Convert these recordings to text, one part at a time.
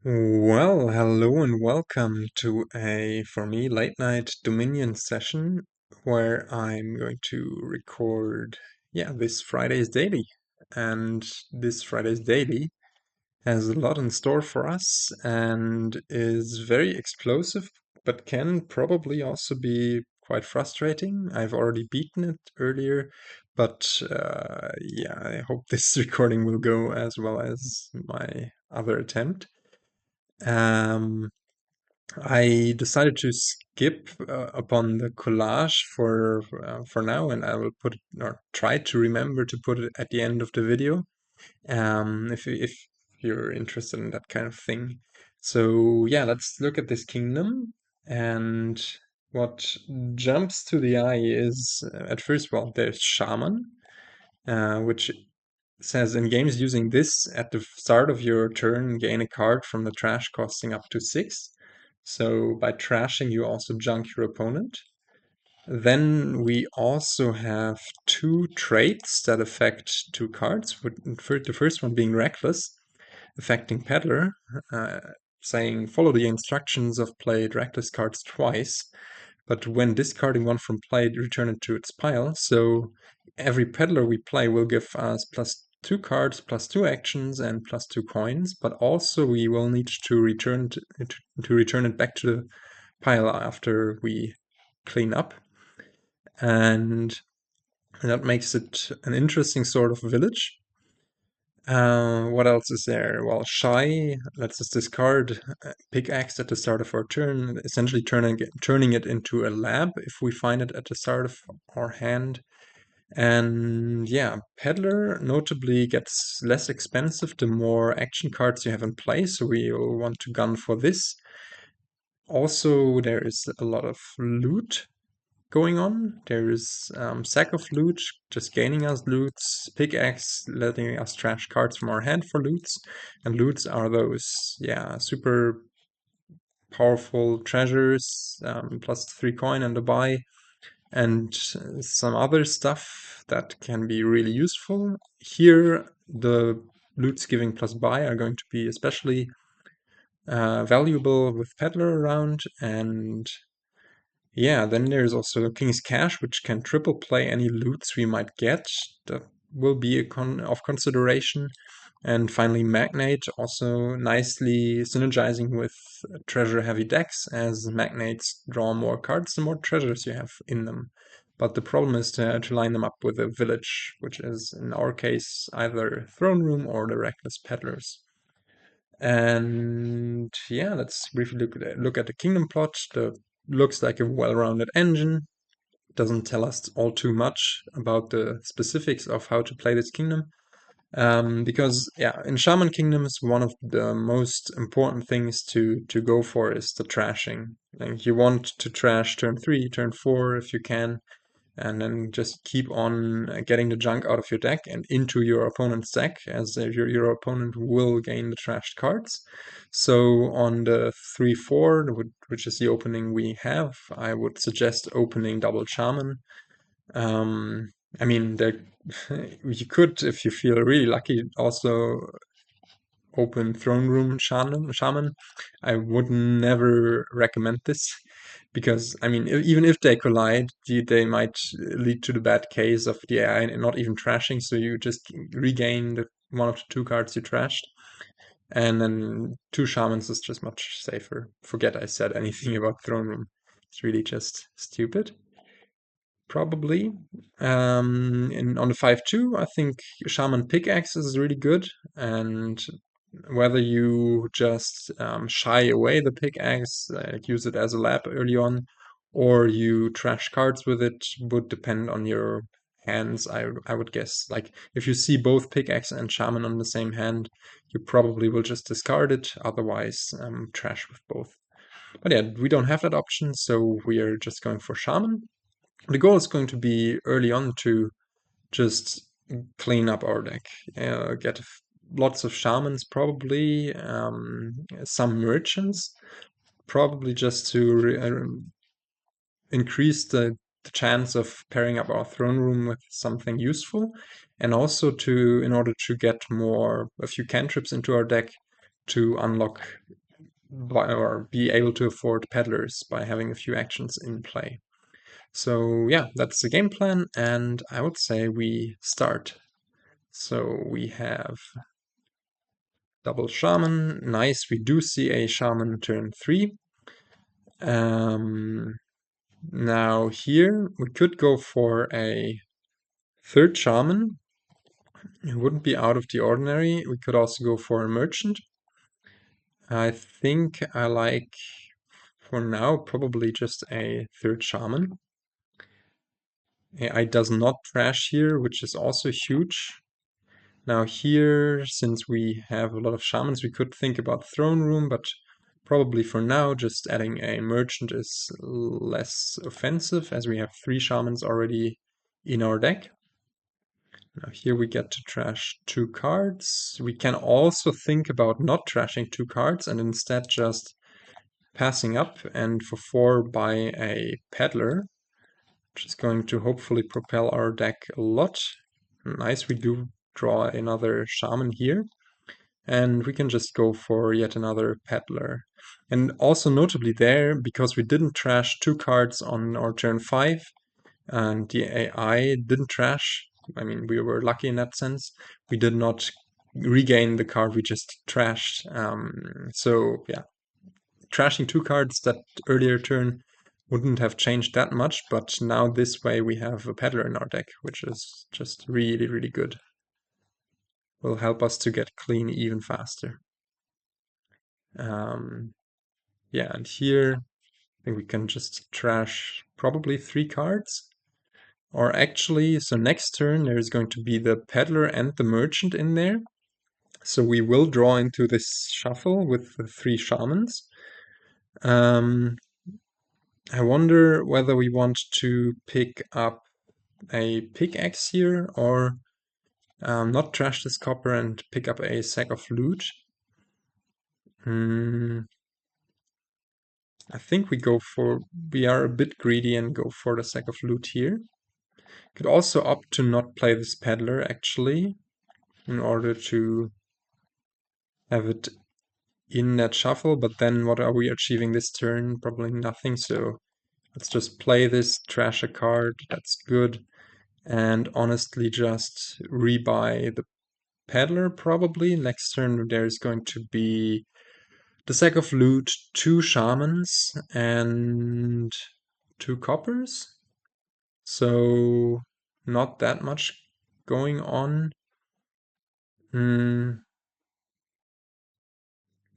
Well, hello and welcome to for me, late night Dominion session where I'm going to record, this Friday's daily. And this Friday's daily has a lot in store for us and is very explosive, but can probably also be quite frustrating. I've already beaten it earlier, but I hope this recording will go as well as my other attempt. Um, I decided to skip upon the collage for now, and I will put it, or try to remember to put it at the end of the video. If you're interested in that kind of thing. So yeah, let's look at this kingdom, and what jumps to the eye is at first, well, there's Shaman, which says in games using this at the start of your turn, gain a card from the trash costing up to 6. So by trashing, you also junk your opponent. Then we also have two traits that affect two cards. The first one being Reckless, affecting Peddler, uh, saying follow the instructions of played Reckless cards twice, but when discarding one from play, return it to its pile. So every Peddler we play will give us +2 cards, +2 actions, and +2 coins, but also we will need to return it back to the pile after we clean up. And that makes it an interesting sort of village. What else is there? Well, Shy lets us discard Pickaxe at the start of our turn, essentially turning it into a lab if we find it at the start of our hand. And yeah, Peddler notably gets less expensive the more action cards you have in play, so we'll want to gun for this. Also, there is a lot of loot going on. There's Sack of Loot, just gaining us loots, Pickaxe letting us trash cards from our hand for loots, and loots are those, super powerful treasures, +3 coin and a buy, and some other stuff that can be really useful. Here, the loots giving plus buy are going to be especially valuable with Peddler around, and yeah, then there's also King's Cash, which can triple play any loots we might get. That will be of consideration. And finally, Magnate, also nicely synergizing with treasure-heavy decks, as Magnates draw more cards the more treasures you have in them. But the problem is to line them up with a village, which is, in our case, either Throne Room or the Reckless Peddlers. And yeah, let's briefly look at the kingdom plot. Looks like a well-rounded engine. Doesn't tell us all too much about the specifics of how to play this kingdom. Because in Shaman Kingdoms, one of the most important things to go for is the trashing. Like you want to trash turn 3, turn 4 if you can, and then just keep on getting the junk out of your deck and into your opponent's deck, as your opponent will gain the trashed cards. So on the 3-4, which is the opening we have, I would suggest opening double Shaman. I mean, you could, if you feel really lucky, also open Throne Room Shaman. I would never recommend this because, I mean, even if they collide, they might lead to the bad case of the AI not even trashing, so you just regain one of the two cards you trashed. And then two Shamans is just much safer. Forget I said anything about Throne Room. It's really just stupid. Probably. On the 5-2, I think Shaman Pickaxe is really good, and whether you just shy away the pickaxe, use it as a lab early on, or you trash cards with it would depend on your hands, I would guess. Like, if you see both pickaxe and shaman on the same hand, you probably will just discard it, otherwise trash with both. But yeah, we don't have that option, so we are just going for shaman. The goal is going to be early on to just clean up our deck. Get lots of shamans, probably, some merchants, probably just to increase the chance of pairing up our throne room with something useful, and also in order to get a few cantrips into our deck to unlock or be able to afford peddlers by having a few actions in play. So yeah, that's the game plan, and I would say we start. So we have double Shaman. Nice, we do see a Shaman turn 3. Now here we could go for a third Shaman. It wouldn't be out of the ordinary. We could also go for a Merchant. I think I like, for now, probably just a third Shaman. AI does not trash here, which is also huge. Now here, since we have a lot of Shamans, we could think about Throne Room, but probably for now, just adding a Merchant is less offensive, as we have 3 Shamans already in our deck. Now here we get to trash 2 cards. We can also think about not trashing 2 cards and instead just passing up, and for 4 buy a Peddler, which is going to hopefully propel our deck a lot. Nice, we do draw another Shaman here. And we can just go for yet another Peddler. And also notably there, because we didn't trash 2 cards on our turn 5, and the AI didn't trash, I mean, we were lucky in that sense, we did not regain the card we just trashed. So yeah, trashing 2 cards that earlier turn wouldn't have changed that much, but now this way we have a Peddler in our deck, which is just really, really good. Will help us to get clean even faster. Yeah, and here I think we can just trash probably 3 cards. Or actually, so next turn there's going to be the Peddler and the Merchant in there. So we will draw into this shuffle with the 3 Shamans. I wonder whether we want to pick up a Pickaxe here or not trash this copper and pick up a sack of loot. I think we are a bit greedy and go for the sack of loot here. Could also opt to not play this Peddler actually, in order to have it in that shuffle, but then what are we achieving this turn? Probably nothing, so let's just play this, trash a card, that's good, and honestly just rebuy the Peddler probably. Next turn there's going to be the sack of loot, 2 Shamans, and 2 coppers. So not that much going on.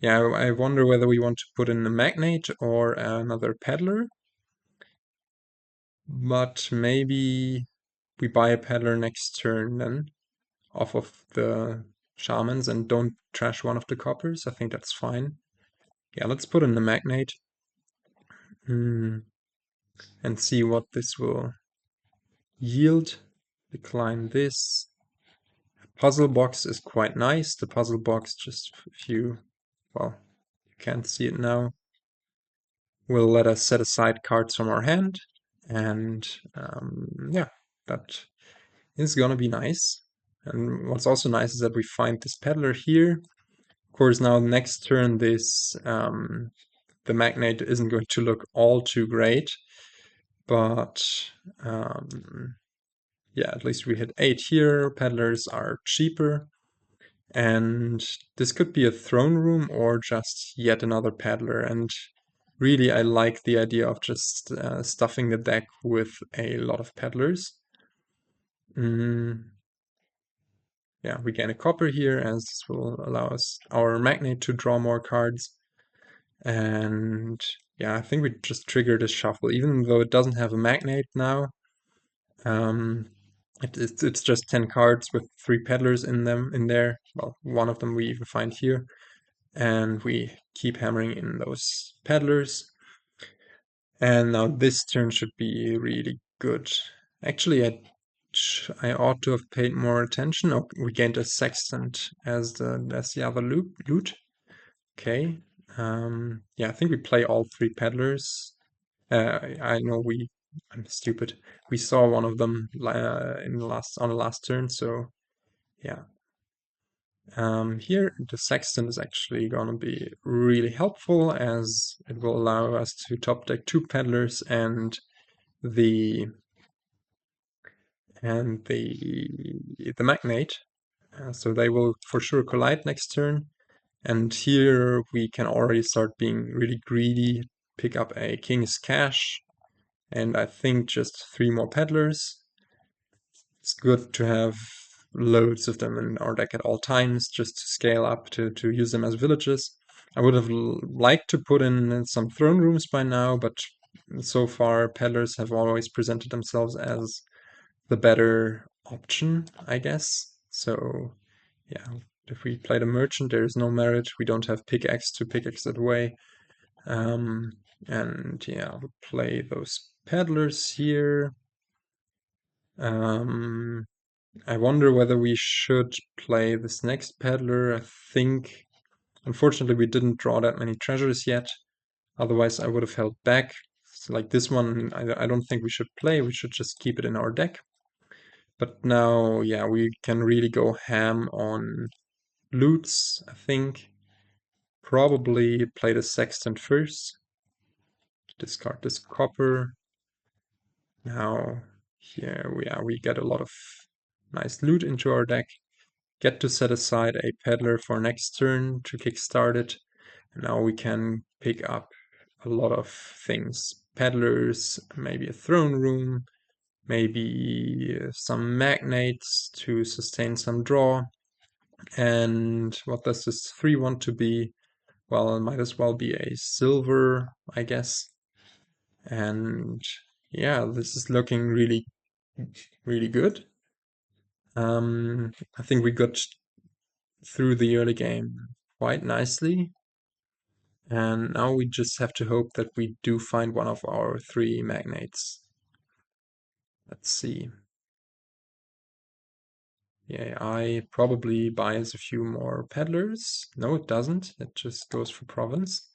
Yeah, I wonder whether we want to put in a Magnate or another Peddler. But maybe we buy a Peddler next turn then, off of the Shamans, and don't trash one of the coppers. I think that's fine. Yeah, let's put in the Magnate. And see what this will yield. Decline this. Puzzle box is quite nice. The puzzle box, just if you, well, you can't see it now, will let us set aside cards from our hand. And yeah, that is gonna be nice. And what's also nice is that we find this Peddler here. Of course, now next turn this the Magnate isn't going to look all too great, but yeah, at least we hit 8 here. Peddlers are cheaper. And this could be a throne room or just yet another Peddler. And really, I like the idea of just stuffing the deck with a lot of Peddlers. Yeah, we gain a copper here, as this will allow us our Magnate to draw more cards. And yeah, I think we just triggered a shuffle, even though it doesn't have a Magnate now. It's just 10 cards with 3 Peddlers in there. Well, one of them we even find here. And we keep hammering in those Peddlers. And now this turn should be really good. Actually, I ought to have paid more attention. Oh, we gained a Sextant as the other loot. Okay. Yeah, I think we play all 3 Peddlers. I know I'm stupid. We saw one of them on the last turn, so yeah. Here, the sextant is actually going to be really helpful, as it will allow us to top deck 2 peddlers and the magnate. So they will for sure collide next turn. And here we can already start being really greedy, pick up a king's cash, and I think just 3 more peddlers. It's good to have loads of them in our deck at all times, just to scale up to use them as villages. I would have liked to put in some throne rooms by now, but so far peddlers have always presented themselves as the better option, I guess. So yeah, if we play the merchant, there is no merit. We don't have pickaxe to pickaxe it away. And yeah, we'll play those peddlers here. I wonder whether we should play this next peddler. I think, unfortunately, we didn't draw that many treasures yet. Otherwise, I would have held back. So like this one, I don't think we should play. We should just keep it in our deck. But now, yeah, we can really go ham on loots, I think. Probably play the sextant first. Discard this copper. Now, here we get a lot of nice loot into our deck. Get to set aside a peddler for next turn to kickstart it. And now we can pick up a lot of things. Peddlers, maybe a throne room, maybe some magnates to sustain some draw. And what does this 3 want to be? Well, it might as well be a silver, I guess. And yeah, this is looking really, really good. I think we got through the early game quite nicely. And now we just have to hope that we do find one of our 3 magnates. Let's see. Yeah, I probably buys a few more peddlers. No, it doesn't. It just goes for province.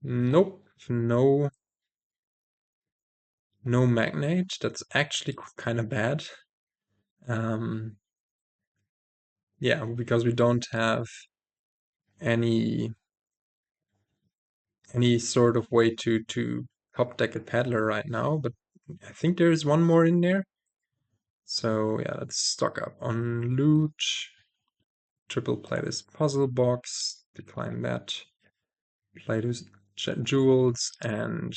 Nope, no magnate. That's actually kind of bad. Yeah, because we don't have any sort of way to top deck a peddler right now, but I think there is one more in there. So yeah, let's stock up on loot. Triple play this puzzle box, decline that, play those jewels, and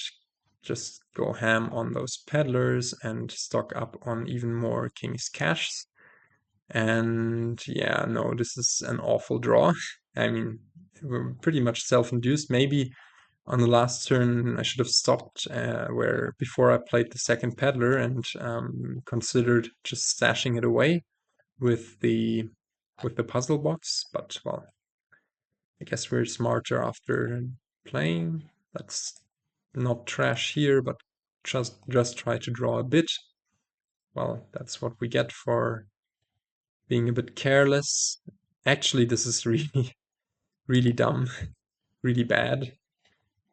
just go ham on those peddlers and stock up on even more king's caches. And yeah, no, this is an awful draw. I mean, we're pretty much self-induced. Maybe on the last turn I should have stopped where before I played the second peddler and considered just stashing it away with the puzzle box, but well, I guess we're smarter after playing. Let's not trash here, but just try to draw a bit. Well, that's what we get for being a bit careless. Actually, this is really, really dumb, really bad.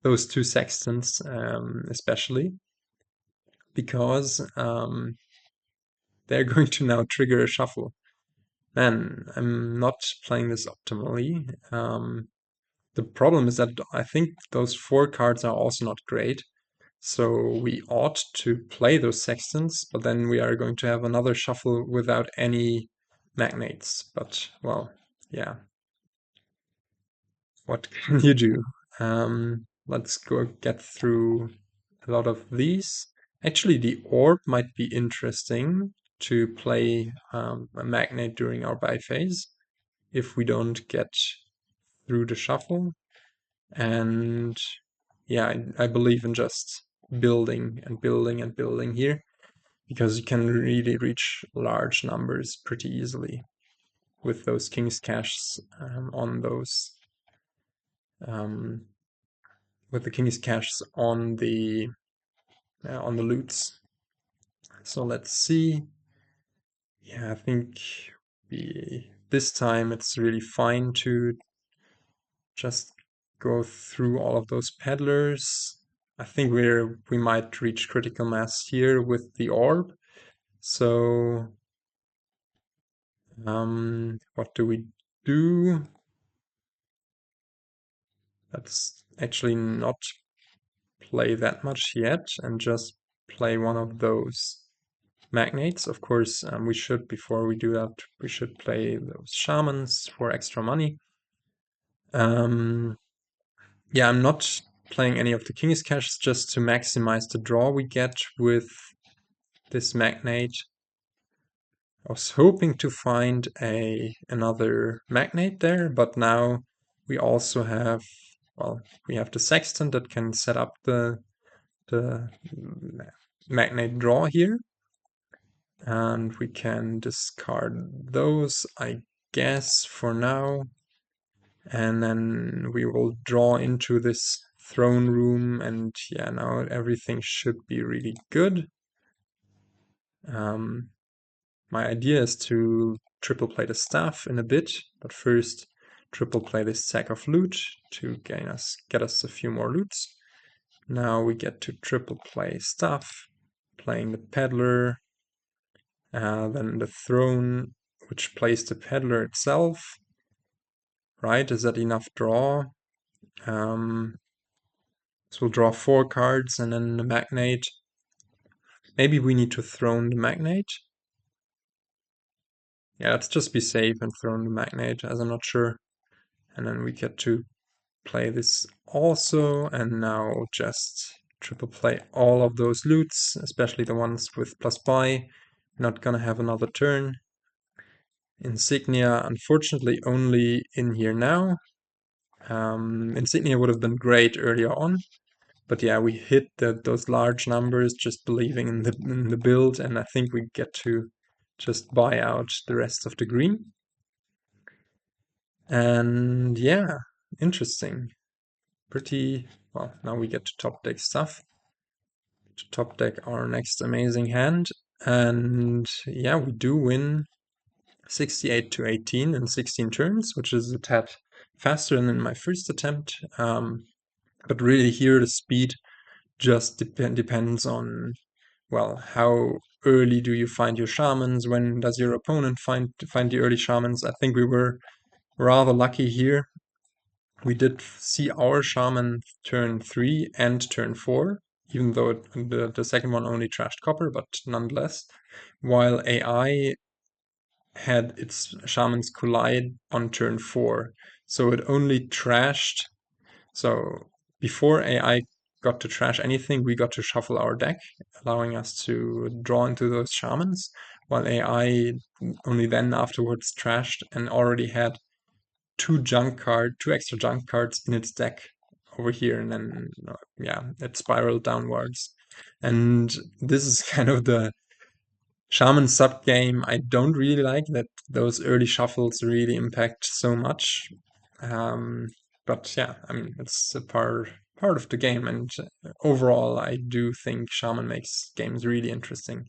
Those 2 sextants, especially, because they're going to now trigger a shuffle. Man, I'm not playing this optimally. The problem is that I think those 4 cards are also not great. So we ought to play those sextants, but then we are going to have another shuffle without any magnates. But, well, yeah. What can you do? Let's go get through a lot of these. Actually, the orb might be interesting to play a magnate during our buy phase if we don't get through the shuffle. And yeah, I believe in just building and building and building here, because you can really reach large numbers pretty easily with those king's caches on those with the king's caches on the loots. So let's see. Yeah, I think this time it's really fine to just go through all of those peddlers. I think we might reach critical mass here with the orb. So What do we do? Let's actually not play that much yet and just play one of those magnates. Of course, we should, before we do that, we should play those shamans for extra money. Yeah, I'm not playing any of the King's Caches just to maximize the draw we get with this magnate. I was hoping to find another magnate there, but now we also have, well, we have the sextant that can set up the magnate draw here, and we can discard those, I guess, for now, and then we will draw into this throne room, and yeah, now everything should be really good. My idea is to triple play the staff in a bit, but first triple play this sack of loot to get us a few more loots. Now we get to triple play stuff, playing the Peddler, then the throne, which plays the Peddler itself. Right, is that enough draw? So we'll draw 4 cards and then the magnate. Maybe we need to throne the magnate. Yeah, let's just be safe and throne the magnate, as I'm not sure. And then we get to play this also, and now just triple play all of those loots, especially the ones with plus buy. Not gonna have another turn. Insignia, unfortunately, only in here now. Insignia would have been great earlier on, but yeah, we hit those large numbers just believing in the build, and I think we get to just buy out the rest of the green. And yeah, interesting. Pretty well. Now we get to top deck stuff. To top deck our next amazing hand, and yeah, we do win 68 to 18 in 16 turns, which is a tad faster than in my first attempt. But really here the speed just depends on, well, how early do you find your shamans? When does your opponent find the early shamans? I think we were rather lucky here. We did see our shaman turn 3 and turn 4, even though the second one only trashed copper, but nonetheless. While AI had its shamans collide on turn 4. So it only trashed. So before AI got to trash anything, we got to shuffle our deck, allowing us to draw into those shamans, while AI only then afterwards trashed and already had two extra junk cards in its deck over here, and then yeah, it spiraled downwards. And this is kind of the Shaman sub game I don't really like, that those early shuffles really impact so much. But yeah, I mean, it's a part of the game, and overall, I do think Shaman makes games really interesting.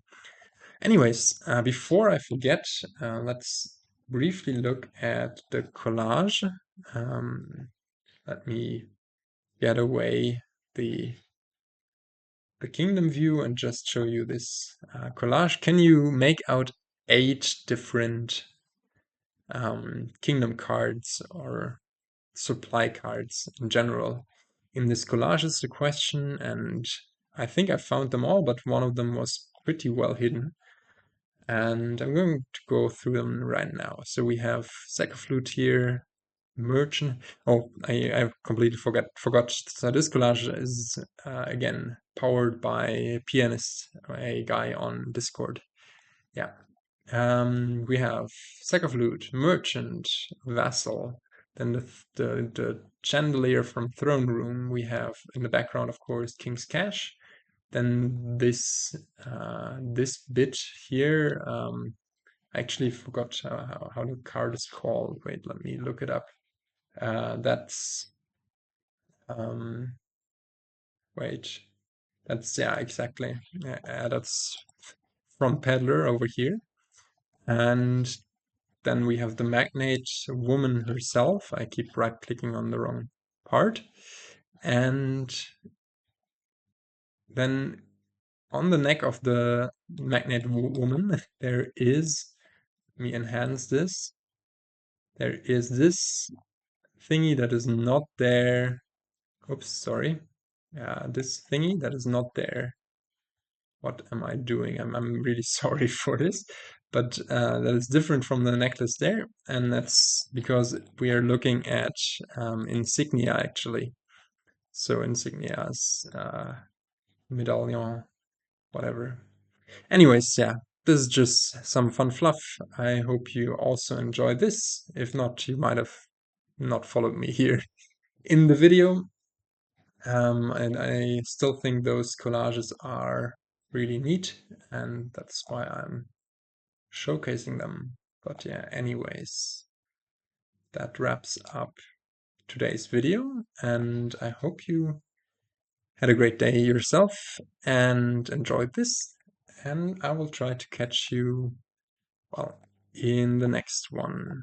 Anyways, before I forget, let's briefly look at the collage. Let me get away the kingdom view and just show you this collage. Can you make out 8 different kingdom cards or supply cards in general? In this collage is the question, and I think I found them all, but one of them was pretty well hidden. And I'm going to go through them right now. So we have Sack of Flute here, Merchant. Oh, I completely forgot. So this collage is again powered by Pianist, a guy on Discord. Yeah. We have Sack of Loot, Merchant, Vassal. Then the Chandelier from Throne Room. We have in the background, of course, King's Cache. Then this bit here. I actually forgot how the card is called. Wait, let me look it up. That's um, wait, that's yeah, exactly. That's from Peddler over here, and then we have the magnate woman herself. I keep right-clicking on the wrong part, and then on the neck of the magnate woman there is me enhance this. There is this thingy that is not there. Oops, sorry. This thingy that is not there. What am I doing? I'm really sorry for this, but that is different from the necklace there, and that's because we are looking at insignia actually. So insignias, medallion, whatever. Anyways, yeah, this is just some fun fluff. I hope you also enjoy this. If not, you might have not followed me here in the video. And I still think those collages are really neat, and that's why I'm showcasing them. But yeah, anyways, that wraps up today's video, and I hope you had a great day yourself and enjoyed this. And I will try to catch you, well, in the next one.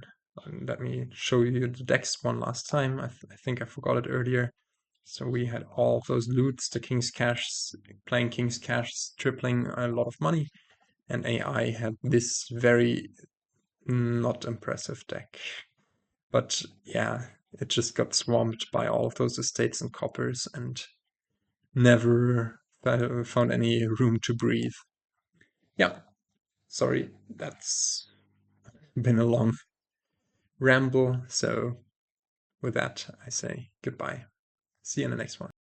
Let me show you the decks one last time. I think I forgot it earlier. So we had all of those loots, the King's Cash, playing King's Cash, tripling a lot of money. And AI had this very not impressive deck. But yeah, it just got swamped by all of those estates and coppers and never found any room to breathe. Yeah, sorry, that's been a long ramble. So with that, I say goodbye. See you in the next one.